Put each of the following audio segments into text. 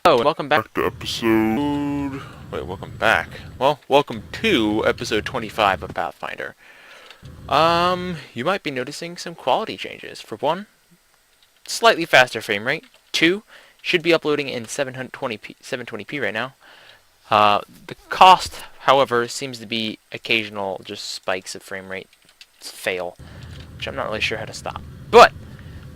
Hello, and welcome back to episode... Wait, welcome back. Well, welcome to episode 25 of Pathfinder. You might be noticing some quality changes. For one, slightly faster frame rate. Two, should be uploading in 720p right now. The cost, however, seems to be occasional just spikes of frame rate fail, which I'm not really sure how to stop. But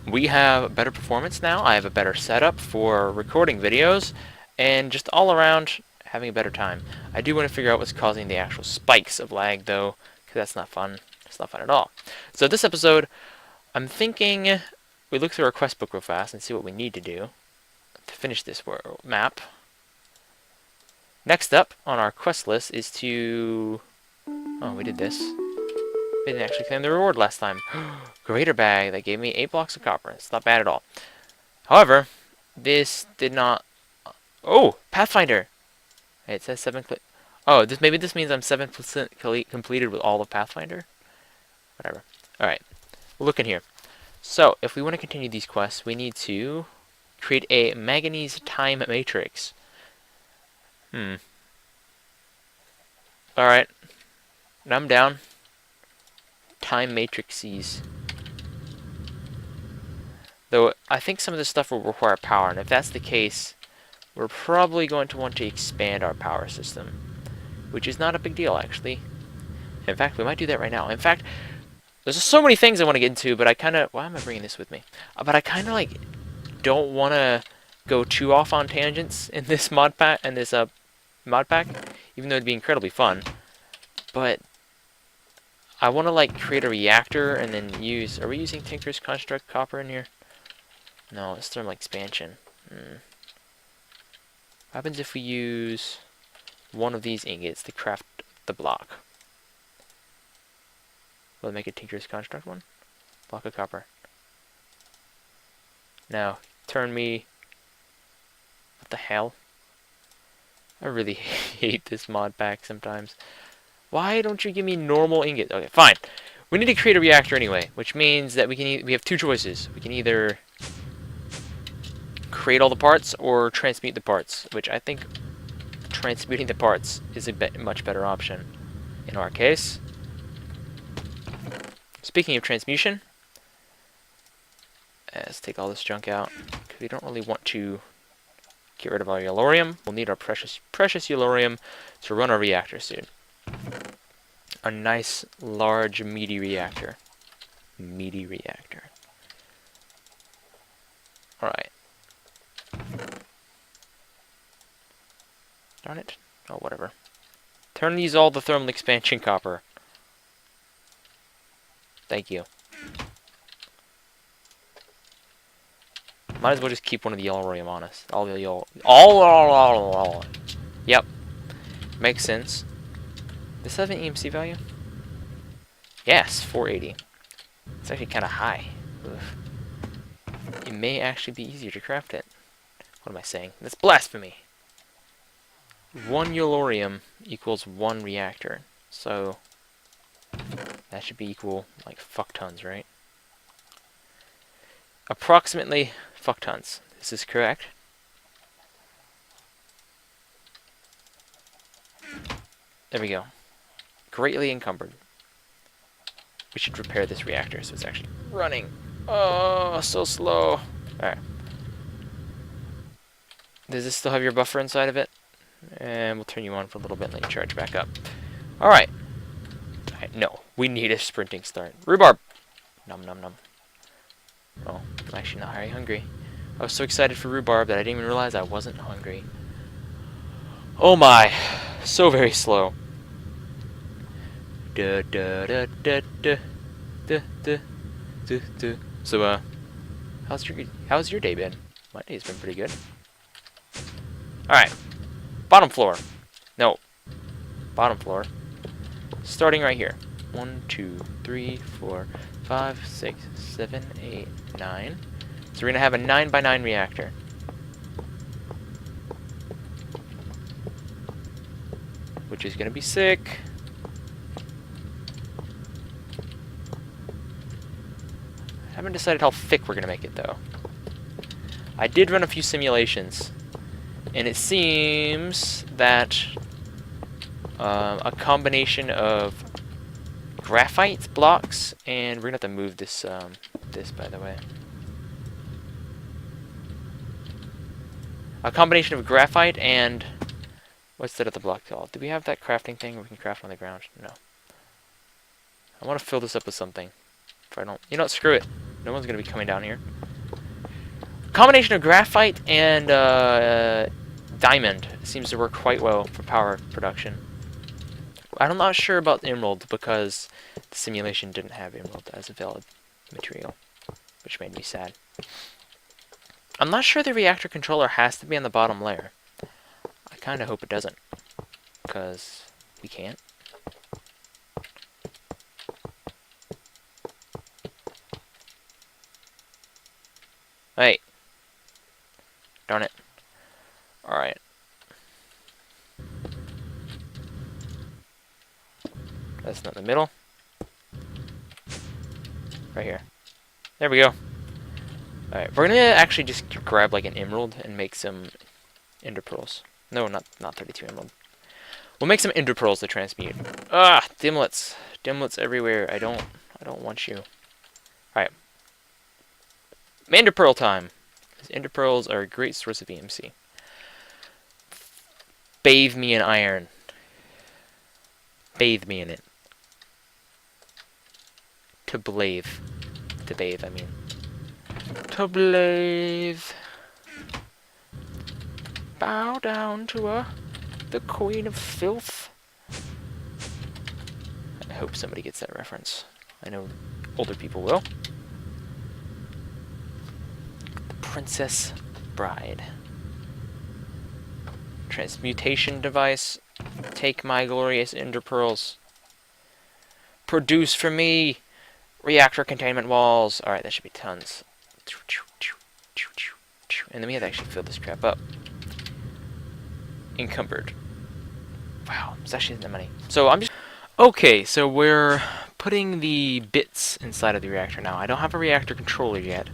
we have better performance now. I have a better setup for recording videos, and just all around having a better time. I do want to figure out what's causing the actual spikes of lag, though, because that's not fun. It's not fun at all. So this episode, I'm thinking we look through our quest book real fast and see what we need to do to finish this map. Next up on our quest list is to... Oh, we did this. We didn't actually claim the reward last time. Greater bag. That gave me 8 blocks of copper. It's not bad at all. However, this did not... Oh! Pathfinder! It says 7... Oh, maybe this means I'm 7% completed with all of Pathfinder? Whatever. Alright. We'll look in here. So, if we want to continue these quests, we need to create a manganese time matrix. Alright. I'm down. Time matrices. Though, I think some of this stuff will require power, and if that's the case, we're probably going to want to expand our power system, which is not a big deal, actually. In fact, we might do that right now. In fact, there's just so many things I want to get into, but I kind of... Why am I bringing this with me? But I kind of, like, don't want to go too off on tangents in this mod pack, even though it'd be incredibly fun. But I want to, like, create a reactor and then use... Are we using Tinker's Construct copper in here? No, it's thermal expansion. What happens if we use one of these ingots to craft the block? Will it make a Tinker's Construct one? Block of copper. Now, turn me... What the hell? I really hate this mod pack sometimes. Why don't you give me normal ingots? Okay, fine. We need to create a reactor anyway, which means that we have two choices. We can either create all the parts or transmute the parts, which I think transmuting the parts is a much better option in our case. Speaking of transmutation, let's take all this junk out, because we don't really want to get rid of our yellorium. We'll need our precious yellorium to run our reactor soon. A nice, large, meaty reactor. Alright. Darn it. Oh, whatever. Turn these all to thermal expansion copper. Thank you. Might as well just keep one of the yellorium on us. Yep. Makes sense. Does this have an EMC value? Yes, 480. It's actually kind of high. Oof. It may actually be easier to craft it. What am I saying? That's blasphemy! 1 yellorium equals 1 reactor. So, that should be equal, like, fuck tons, right? Approximately fuck tons. This is correct. There we go. Greatly encumbered. We should repair this reactor so it's actually running. Oh, so slow. Alright. Does this still have your buffer inside of it? And we'll turn you on for a little bit and let you charge back up. Alright. No, we need a sprinting start. Rhubarb! Nom nom nom. Oh, I'm actually not very hungry. I was so excited for rhubarb that I didn't even realize I wasn't hungry. Oh my. So very slow. So, how's your day been? My day's been pretty good. Alright. Bottom floor. No. Bottom floor. Starting right here. 1, 2, 3, 4, 5, 6, 7, 8, 9. So we're going to have a 9x9 reactor. Which is going to be sick. I haven't decided how thick we're going to make it, though. I did run a few simulations, And it seems that a combination of graphite blocks, and we're gonna have to move this this, by the way. A combination of graphite and what's that other block called? Do we have that crafting thing where we can craft on the ground? No. I want to fill this up with something. If I don't, you know what? Screw it. No one's gonna be coming down here. Combination of graphite and diamond seems to work quite well for power production. I'm not sure about emerald because the simulation didn't have emerald as a valid material, which made me sad. I'm not sure the reactor controller has to be on the bottom layer. I kind of hope it doesn't, because we can't. Hey! Darn it. Alright. That's not in the middle. Right here. There we go. Alright, we're gonna actually just grab like an emerald and make some ender pearls. No, not 32 emerald. We'll make some ender pearls to transmute. Ah, dimlets. Dimlets everywhere. I don't want you. Alright. Ender pearl time. Because ender pearls are a great source of EMC. Bathe me in iron. Bathe me in it. To bathe. To bathe, I mean. To bathe. Bow down to her. The queen of filth. I hope somebody gets that reference. I know older people will. The Princess Bride. Transmutation device. Take my glorious ender pearls. Produce for me. Reactor containment walls. Alright, that should be tons. And then we have to actually fill this crap up. Encumbered. Wow, it's actually the money. So I'm just... Okay, so we're putting the bits inside of the reactor now. I don't have a reactor controller yet.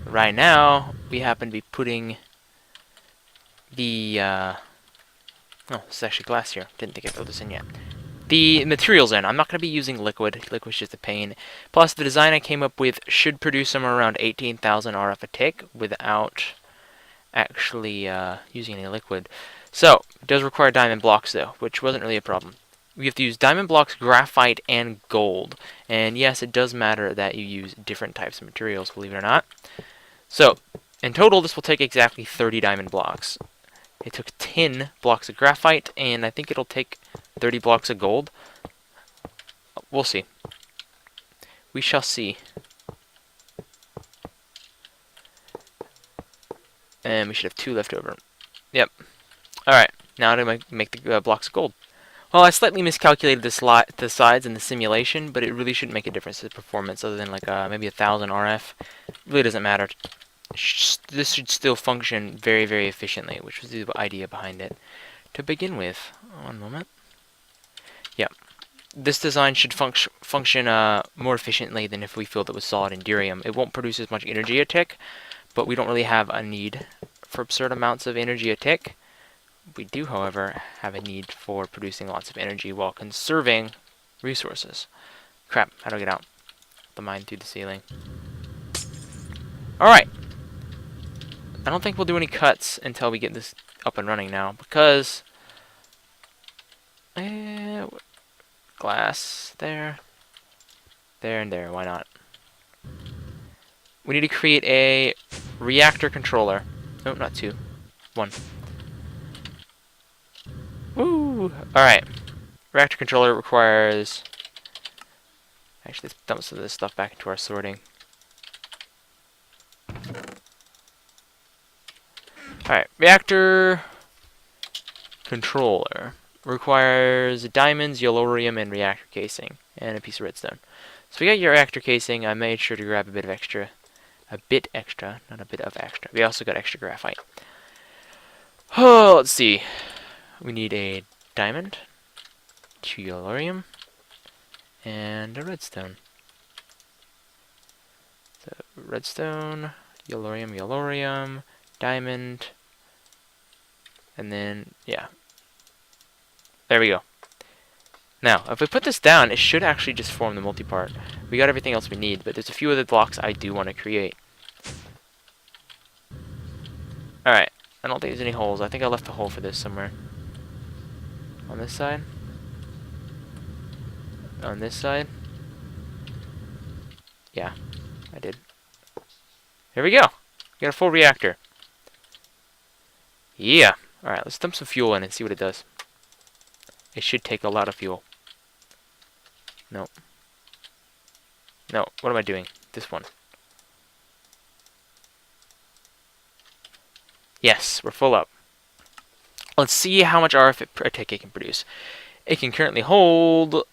Right now, we happen to be putting the... Oh, this is actually glass here. Didn't think I filled this in yet. The materials in. I'm not going to be using liquid. Liquid's just a pain. Plus, the design I came up with should produce somewhere around 18,000 RF a tick without actually using any liquid. So, it does require diamond blocks, though, which wasn't really a problem. We have to use diamond blocks, graphite, and gold. And yes, it does matter that you use different types of materials, believe it or not. So, in total, this will take exactly 30 diamond blocks. It took 10 blocks of graphite, and I think it'll take 30 blocks of gold. We'll see. We shall see. And we should have 2 left over. Yep. Alright, now to make the blocks of gold. Well, I slightly miscalculated the sides in the simulation, but it really shouldn't make a difference to the performance other than like maybe 1,000 RF. It really doesn't matter. This should still function very, very efficiently, which was the idea behind it to begin with. One moment. Yep. This design should function more efficiently than if we filled it with solid enderium. It won't produce as much energy a tick, but we don't really have a need for absurd amounts of energy a tick. We do, however, have a need for producing lots of energy while conserving resources. Crap, how do I get out? The mine through the ceiling. Alright. I don't think we'll do any cuts until we get this up and running now, because... glass, there, and there, why not? We need to create a reactor controller. No, not 2. 1. Woo! Alright. Reactor controller requires... Actually, let's dump some of this stuff back into our sorting. Alright, reactor controller requires diamonds, yellorium, and reactor casing, and a piece of redstone. So we got your reactor casing. I made sure to grab a bit extra, not a bit of extra. We also got extra graphite. Oh, let's see. We need a diamond, 2 yellorium, and a redstone. So redstone, yellorium, diamond, And then, yeah. There we go. Now, if we put this down, it should actually just form the multi-part. We got everything else we need, but there's a few other blocks I do want to create. Alright, I don't think there's any holes. I think I left a hole for this somewhere. On this side. On this side. Yeah, I did. Here we go. We got a full reactor. Yeah. Alright, let's dump some fuel in and see what it does. It should take a lot of fuel. No. No, what am I doing? This one. Yes, we're full up. Let's see how much RF per tick it can produce. It can currently hold...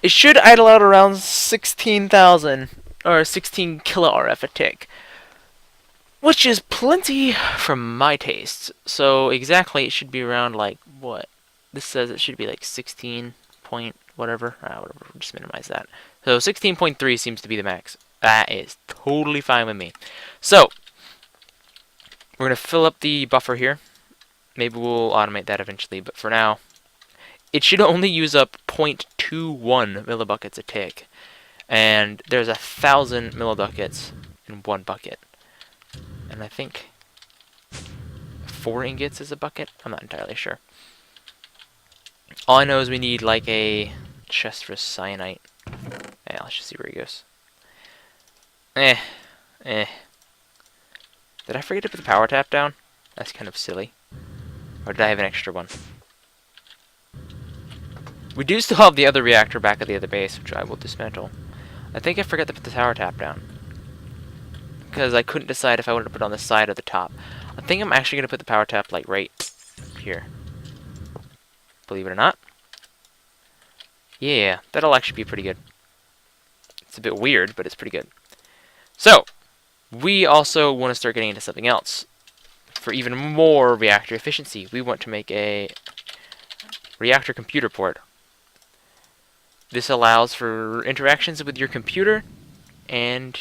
It should idle out around 16,000 or 16 kilo RF a tick. Which is plenty for my tastes. So exactly it should be around like what? This says it should be like 16 point whatever. Whatever, we'll just minimize that. So 16.3 seems to be the max. That is totally fine with me. So we're gonna fill up the buffer here. Maybe we'll automate that eventually, but for now, it should only use up 0.21 millibuckets a tick. And there's 1,000 millibuckets in one bucket. And I think 4 ingots is a bucket? I'm not entirely sure. All I know is we need like a chest for cyanite. Yeah, let's just see where he goes. Did I forget to put the power tap down? That's kind of silly. Or did I have an extra one? We do still have the other reactor back at the other base, which I will dismantle. I think I forgot to put the power tap down. Because I couldn't decide if I wanted to put it on the side or the top. I think I'm actually going to put the power tap like right here. Believe it or not. Yeah, that'll actually be pretty good. It's a bit weird, but it's pretty good. So, we also want to start getting into something else. For even more reactor efficiency, we want to make a reactor computer port. This allows for interactions with your computer and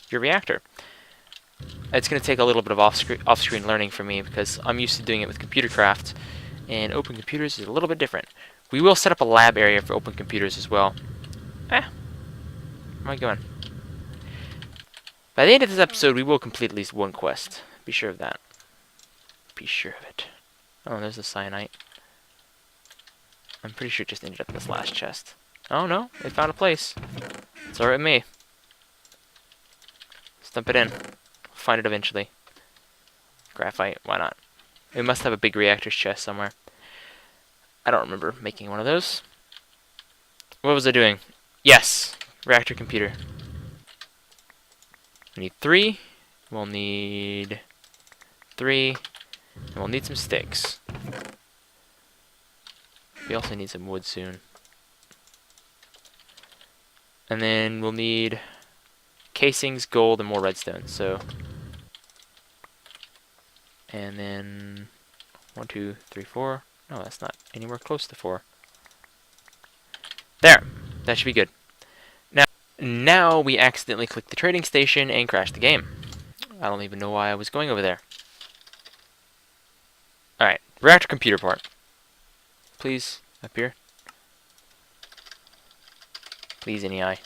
your reactor. It's going to take a little bit of off-screen learning for me because I'm used to doing it with computer craft, and open computers is a little bit different. We will set up a lab area for open computers as well. Where am I going? By the end of this episode, we will complete at least one quest. Be sure of that. Be sure of it. Oh, there's the cyanite. I'm pretty sure it just ended up in this last chest. Oh no, it found a place. It's alright with me. Let's dump it in. Find it eventually. Graphite, why not? We must have a big reactor's chest somewhere. I don't remember making one of those. What was I doing? Yes! Reactor computer. We need 3. We'll need 3. And we'll need some sticks. We also need some wood soon. And then we'll need casings, gold, and more redstone. So, and then 1, 2, 3, 4. No, that's not anywhere close to 4. There! That should be good. Now we accidentally clicked the trading station and crashed the game. I don't even know why I was going over there. Alright, reactor computer port. Please, appear. Please, IceEye.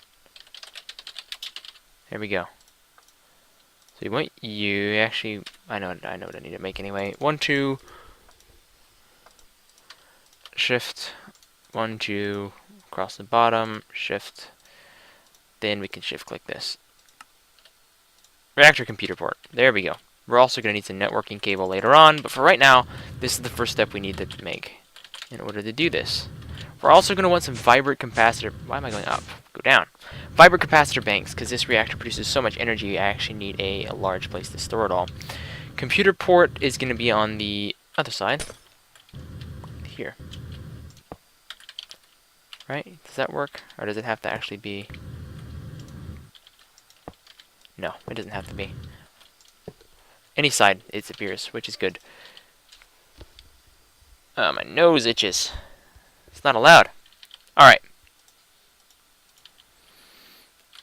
There we go. So you want you actually I know what I need to make anyway. 1, 2 shift 1, 2 across the bottom, shift, then we can shift click this. Reactor computer port. There we go. We're also going to need some networking cable later on, but for right now, this is the first step we need to make in order to do this. We're also going to want some vibrant capacitor. Why am I going up? Go down. Vibrant capacitor banks, because this reactor produces so much energy, I actually need a large place to store it all. Computer port is going to be on the other side. Here. Right? Does that work? Or does it have to actually be... No, it doesn't have to be. Any side it appears, which is good. My nose itches. It's not allowed. Alright.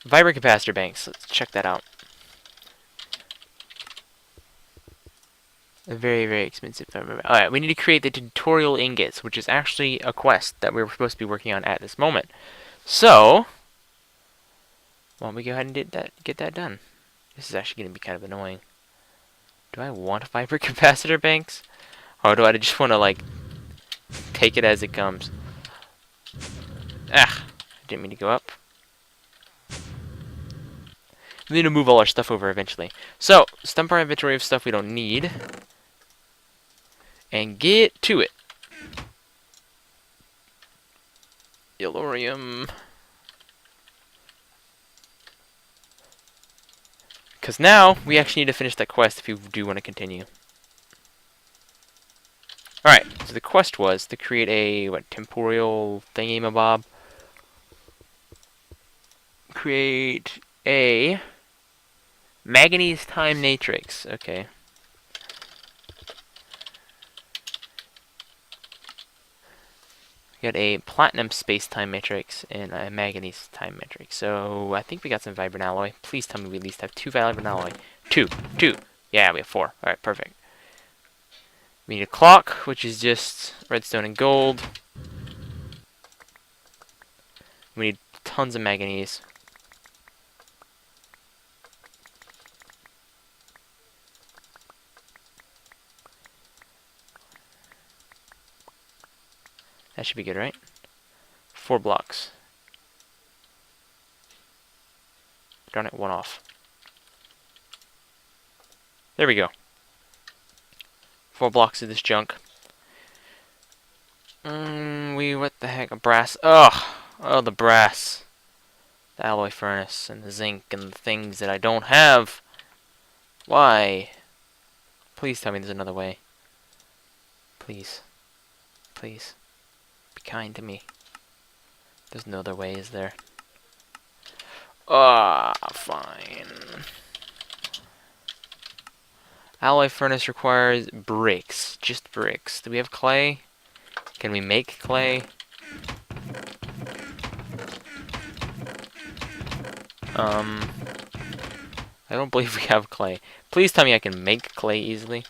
Vibrant capacitor banks. Let's check that out. Very, very expensive, if I remember. Alright, we need to create the tutorial ingots, which is actually a quest that we're supposed to be working on at this moment. So, why don't we go ahead and get that done? This is actually going to be kind of annoying. Do I want fiber capacitor banks? Or do I just want to, like, take it as it comes? Ah, didn't mean to go up. We need to move all our stuff over eventually. So, stump our inventory of stuff we don't need. And get to it. Yellorium. Because now, we actually need to finish that quest if you do want to continue. Alright, so the quest was to create a, temporal thingy-mabob. Create a manganese time matrix. Okay. We got a platinum space-time matrix and a manganese time matrix. So I think we got some vibrant alloy. Please tell me we at least have 2 vibrant alloy. Two. Yeah, we have 4. Alright, perfect. We need a clock, which is just redstone and gold. We need tons of manganese. That should be good, right? 4 blocks. Darn it, 1 off. There we go. 4 blocks of this junk. What the heck? A brass. Ugh! Oh, the brass. The alloy furnace and the zinc and the things that I don't have. Why? Please tell me there's another way. Please. Please. Be kind to me. There's no other way, is there? Ah, fine. Alloy furnace requires bricks. Just bricks. Do we have clay? Can we make clay? I don't believe we have clay. Please tell me I can make clay easily.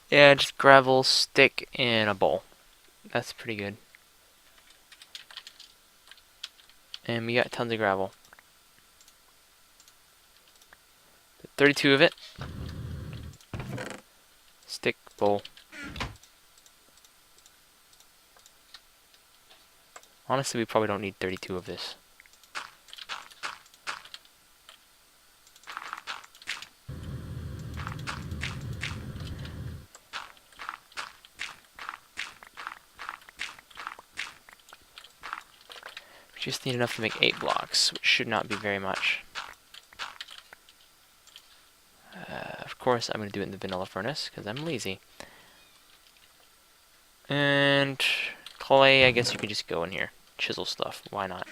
Yeah, just gravel, stick, and a bowl. That's pretty good. And we got tons of gravel. 32 of it. Stick, bowl. Honestly, we probably don't need 32 of this. We just need enough to make 8 blocks, which should not be very much. Of course, I'm going to do it in the vanilla furnace, because I'm lazy. And clay, I guess you could just go in here. Chisel stuff, why not?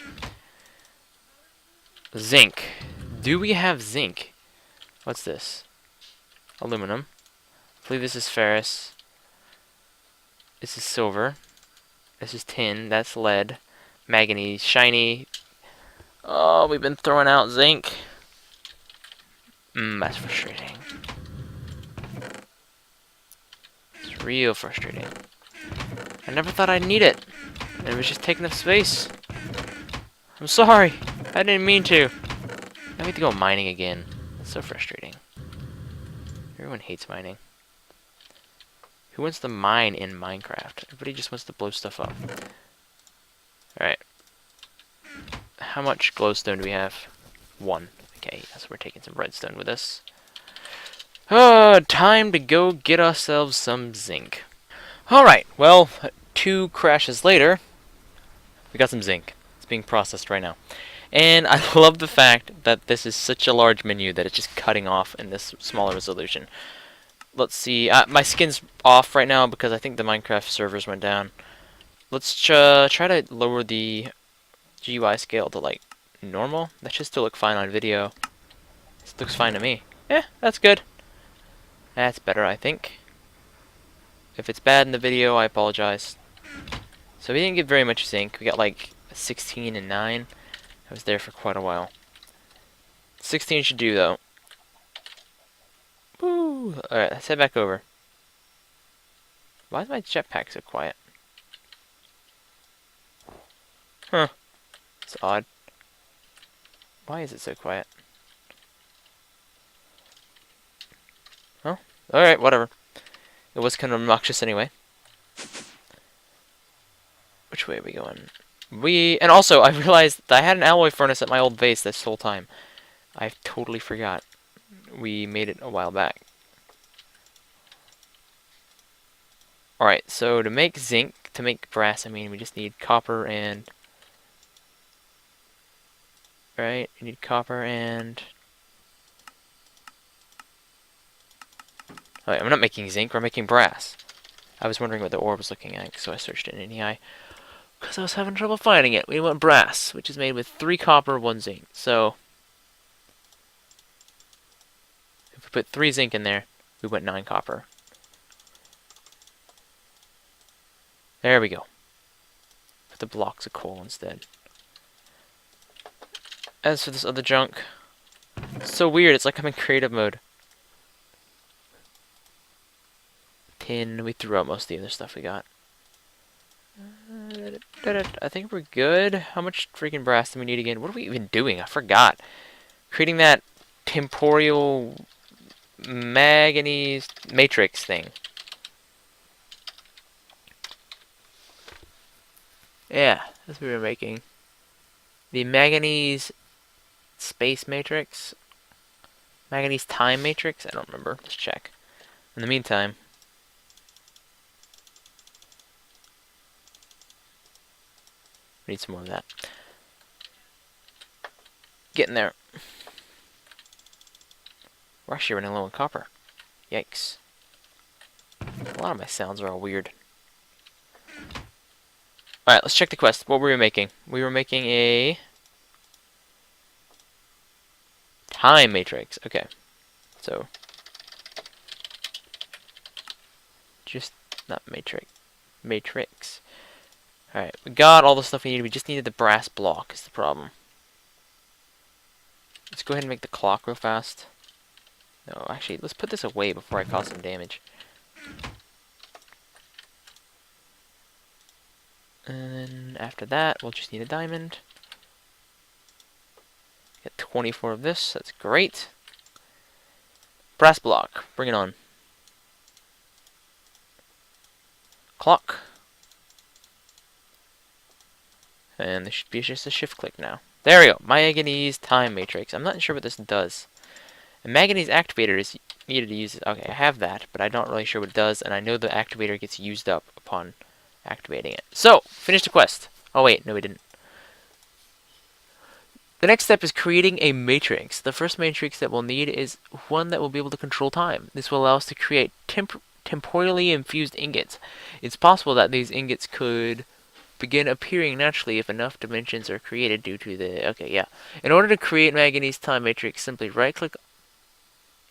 Zinc. Do we have zinc? What's this? Aluminum. I believe this is ferrous. This is silver. This is tin. That's lead. Manganese. Shiny. Oh, we've been throwing out zinc. That's frustrating. It's real frustrating. I never thought I'd need it. It was just taking up space. I'm sorry. I didn't mean to. I need to go mining again. It's so frustrating. Everyone hates mining. Who wants to mine in Minecraft? Everybody just wants to blow stuff up. Alright. How much glowstone do we have? 1. Okay, so we're taking some redstone with us. Time to go get ourselves some zinc. Alright, well, 2 crashes later, we got some zinc. It's being processed right now. And I love the fact that this is such a large menu that it's just cutting off in this smaller resolution. Let's see, my skin's off right now because I think the Minecraft servers went down. Let's try to lower the GUI scale to, like, normal. That should still look fine on video. This looks fine to me. Yeah, that's good. That's better, I think. If it's bad in the video, I apologize. So we didn't get very much zinc. We got like 16 and 9. I was there for quite a while. 16 should do, though. Woo! Alright, let's head back over. Why is my jetpack so quiet? Huh. It's odd. Why is it so quiet? Oh, alright, whatever. It was kind of obnoxious anyway. Which way are we going? And also, I realized that I had an alloy furnace at my old base this whole time. I totally forgot. We made it a while back. Alright, so to make zinc, to make brass, I mean, we just need copper and... Right, we need copper and... Alright, I'm not making zinc, we're making brass. I was wondering what the ore was looking at, so I searched it in IceEye. Because I was having trouble finding it. We want brass, which is made with 3 copper, 1 zinc. So, if we put 3 zinc in there, we want 9 copper. There we go. Put the blocks of coal instead. As for this other junk, it's so weird, it's like I'm in creative mode. Tin, we threw out most of the other stuff we got. I think we're good. How much freaking brass do we need again? What are we even doing? I forgot. Creating that temporal manganese matrix thing. Yeah, that's what we were making. The manganese space matrix? Manganese time matrix? I don't remember. Let's check. In the meantime, we need some more of that. Getting there. We're actually running low on copper. Yikes. A lot of my sounds are all weird. Alright, let's check the quest. What were we making? We were making a... time matrix. Okay. So... just... not matrix. Matrix. Alright, we got all the stuff we needed. We just needed the brass block is the problem. Let's go ahead and make the clock real fast. No, actually, let's put this away before I cause some damage. And then after that, we'll just need a diamond. Get 24 of this, that's great. Brass block, bring it on. Clock. And this should be just a shift click now. There we go, manganese time matrix. I'm not sure what this does. A manganese activator is needed to use it. Okay, I have that, but I'm not really sure what it does, and I know the activator gets used up upon activating it. So, finish the quest. Oh wait, no we didn't. The next step is creating a matrix. The first matrix that we'll need is one that will be able to control time. This will allow us to create temporally infused ingots. It's possible that these ingots could begin appearing naturally if enough dimensions are created due to the... Okay, yeah. In order to create manganese time matrix, simply right-click...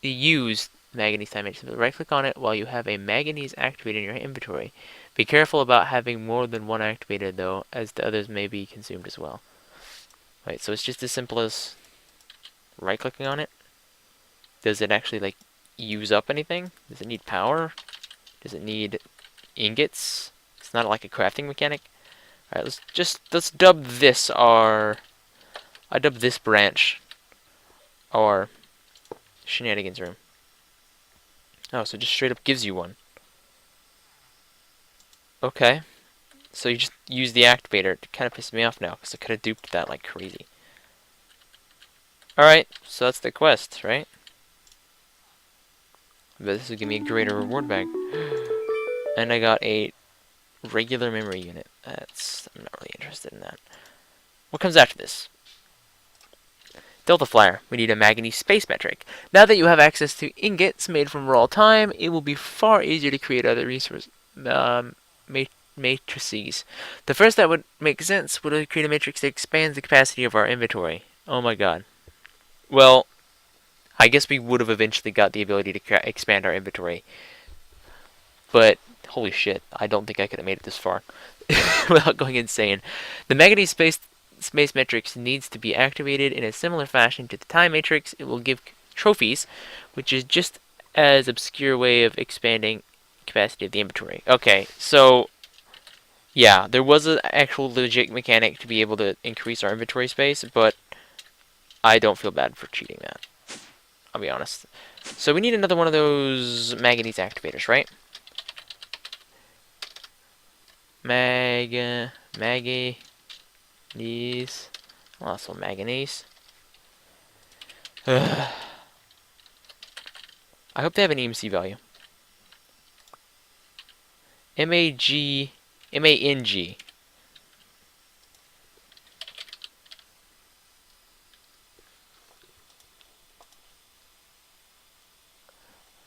use manganese time matrix. Simply right-click on it while you have a manganese activated in your inventory. Be careful about having more than one activated, though, as the others may be consumed as well. Right, so it's just as simple as right-clicking on it. Does it actually, like, use up anything? Does it need power? Does it need ingots? It's not like a crafting mechanic. Alright, let's dub this our... I dub this branch our shenanigans room. Oh, so it just straight up gives you one. Okay. So you just use the activator. It kind of pisses me off now, because I could have duped that like crazy. Alright, so that's the quest, right? But this will give me a greater reward bag. And I got a regular memory unit. I'm not really interested in that. What comes after this? Delta Flyer. We need a manganese space metric. Now that you have access to ingots made from raw time, it will be far easier to create other resource matrices. The first that would make sense would create a matrix that expands the capacity of our inventory. Oh my god. Well, I guess we would have eventually got the ability to expand our inventory. But, holy shit, I don't think I could have made it this far without going insane. The manganese space space matrix needs to be activated in a similar fashion to the time matrix. It will give trophies, which is just as obscure way of expanding capacity of the inventory. Okay, so yeah, there was an actual legit mechanic to be able to increase our inventory space, but I don't feel bad for cheating that. I'll be honest. So we need another one of those manganese activators, right? Manganese. Also manganese. I hope they have an EMC value. MANG.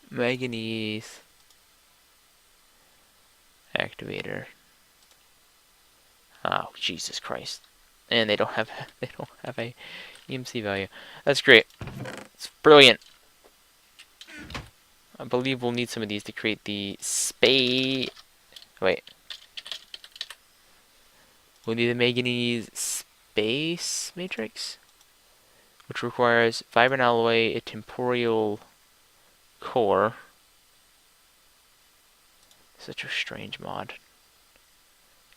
Manganese activator. Oh, Jesus Christ. And they don't have a EMC value. That's great. It's brilliant. I believe we'll need some of these to create the space. Wait. We'll need the manganese space matrix, which requires vibrant alloy, a temporal core. Such a strange mod.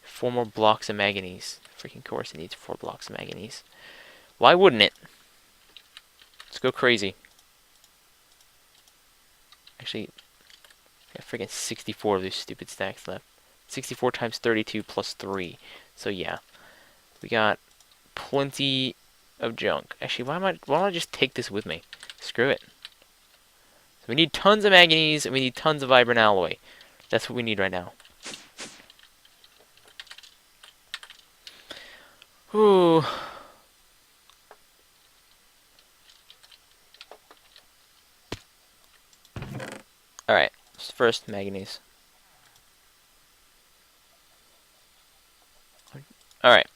4 more blocks of manganese. Freaking course it needs 4 blocks of manganese. Why wouldn't it? Let's go crazy. Actually, I got freaking 64 of these stupid stacks left. 64 times 32 plus 3. So yeah, we got plenty of junk. Actually, why don't I just take this with me? Screw it. So we need tons of manganese and we need tons of vibrant alloy. That's what we need right now. Ooh. Alright, first manganese. Alright,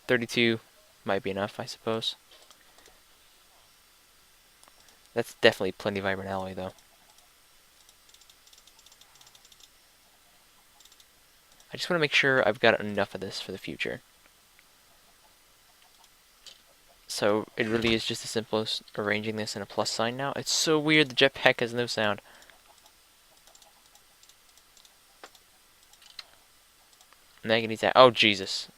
32 might be enough, I suppose. That's definitely plenty of vibrant alloy, though. I just want to make sure I've got enough of this for the future. So it really is just as simple as arranging this in a plus sign now. It's so weird, the jetpack has no sound. Manganese. Oh, Jesus.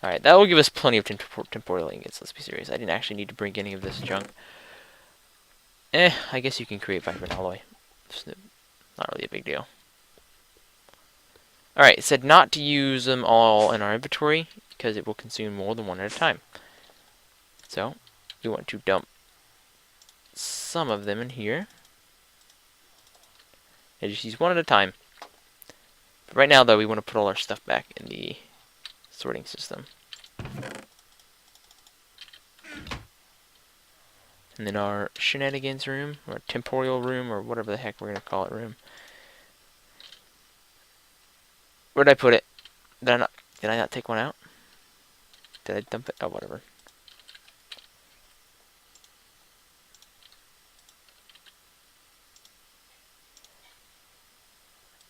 Alright, that will give us plenty of temporal ingots, let's be serious. I didn't actually need to bring any of this junk. I guess you can create vibrant alloy. It's not really a big deal. Alright, it said not to use them all in our inventory, because it will consume more than one at a time. So, we want to dump some of them in here. And just use one at a time. But right now, though, we want to put all our stuff back in the sorting system. And then our shenanigans room, or temporal room, or whatever the heck we're going to call it room. Where did I put it? Did I not take one out? Did I dump it? Oh, whatever.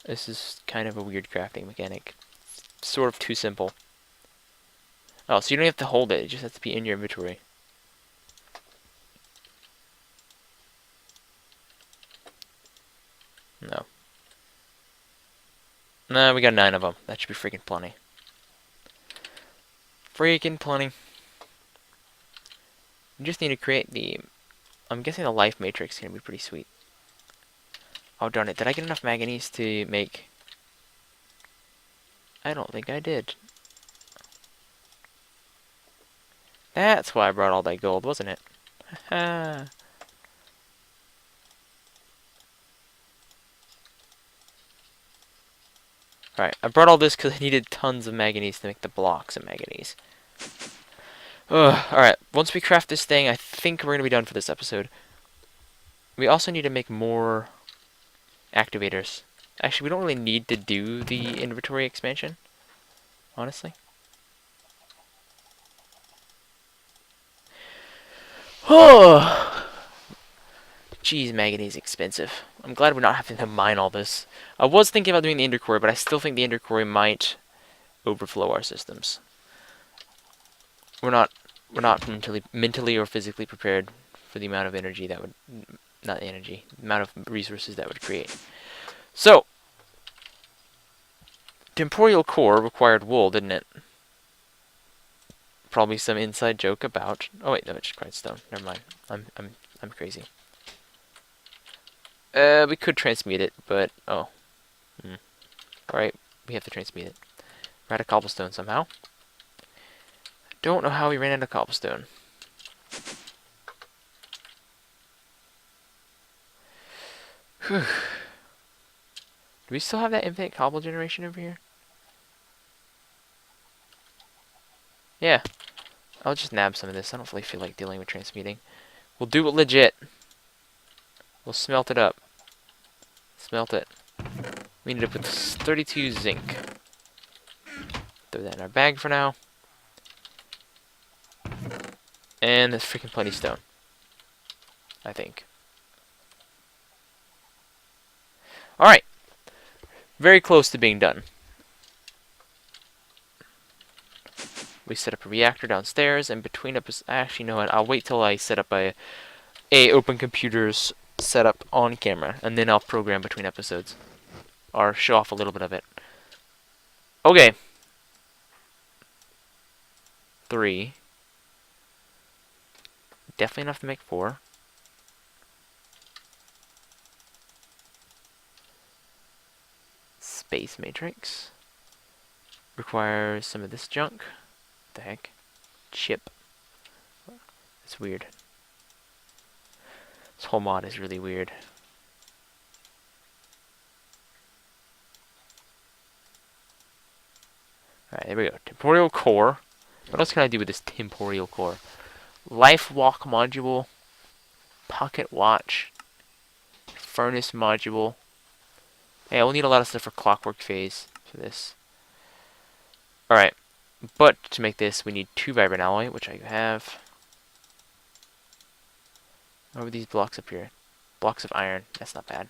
This is kind of a weird crafting mechanic. Sort of too simple. Oh, so you don't have to hold it. It just has to be in your inventory. No. Nah, we got 9 of them. That should be freaking plenty. Freaking plenty. You just need to create the... I'm guessing the life matrix is going to be pretty sweet. Oh, darn it. Did I get enough manganese to make... I don't think I did. That's why I brought all that gold, wasn't it? Haha. Alright, I brought all this because I needed tons of manganese to make the blocks of manganese. Alright, once we craft this thing, I think we're going to be done for this episode. We also need to make more activators. Actually, we don't really need to do the inventory expansion, honestly. Oh, jeez, manganese is expensive. I'm glad we're not having to mine all this. I was thinking about doing the ender quarry, but I still think the ender quarry might overflow our systems. we're not mentally or physically prepared for the amount of energy that would not energy, the amount of resources that would create. So, temporal core required wool, didn't it? Probably some inside joke about. Oh wait, no, it's just stone. Never mind. I'm crazy. We could transmute it, but oh. Alright, we have to transmute it. We're out of cobblestone somehow. Don't know how we ran out of cobblestone. Whew. Do we still have that infinite cobble generation over here? Yeah. I'll just nab some of this. I don't really feel like dealing with transmuting. We'll do it legit. We'll smelt it up. Smelt it. We ended up with 32 zinc. Throw that in our bag for now. And there's freaking plenty of stone. I think. Alright. Very close to being done. We set up a reactor downstairs, and between episodes, actually, you know what? I'll wait till I set up a open computers setup on camera, and then I'll program between episodes, or show off a little bit of it. Okay. 3. Definitely enough to make 4. Space matrix requires some of this junk. What the heck? Chip. It's weird. This whole mod is really weird. Alright, there we go. Temporal core. What else can I do with this temporal core? Life walk module. Pocket watch. Furnace module. Yeah, we'll need a lot of stuff for clockwork phase for this. Alright. But to make this, we need 2 vibrant alloy, which I have. What are these blocks up here? Blocks of iron. That's not bad.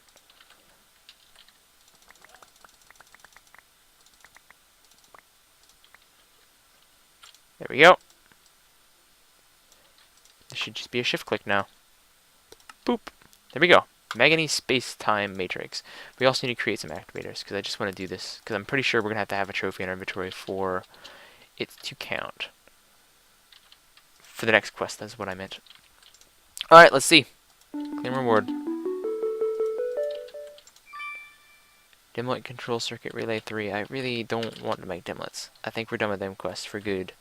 There we go. This should just be a shift click now. Boop. There we go. Manganese space-time matrix. We also need to create some activators, because I just want to do this, because I'm pretty sure we're going to have a trophy in our inventory for it to count. For the next quest, that's what I meant. Alright, let's see. Claim reward. Dimlet control circuit relay 3. I really don't want to make dimlets. I think we're done with them quests for good.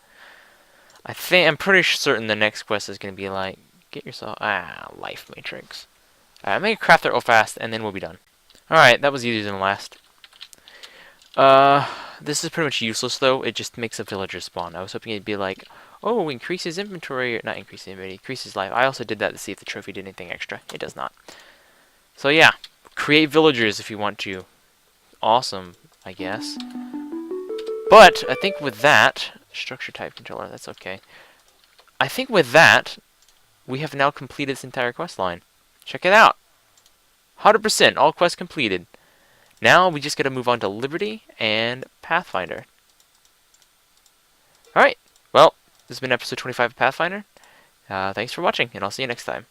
I'm pretty certain the next quest is going to be like, get yourself, life matrix. I'm going to craft it real fast, and then we'll be done. Alright, that was easier than the last. This is pretty much useless, though. It just makes a villager spawn. I was hoping it'd be like, oh, increases inventory, not increases inventory, increases life. I also did that to see if the trophy did anything extra. It does not. So yeah, create villagers if you want to. Awesome, I guess. But, I think with that, structure type controller, that's okay. I think with that, we have now completed this entire quest line. Check it out. 100%, all quests completed. Now we just gotta move on to Liberty and Pathfinder. Alright, well, this has been episode 25 of Pathfinder. Thanks for watching, and I'll see you next time.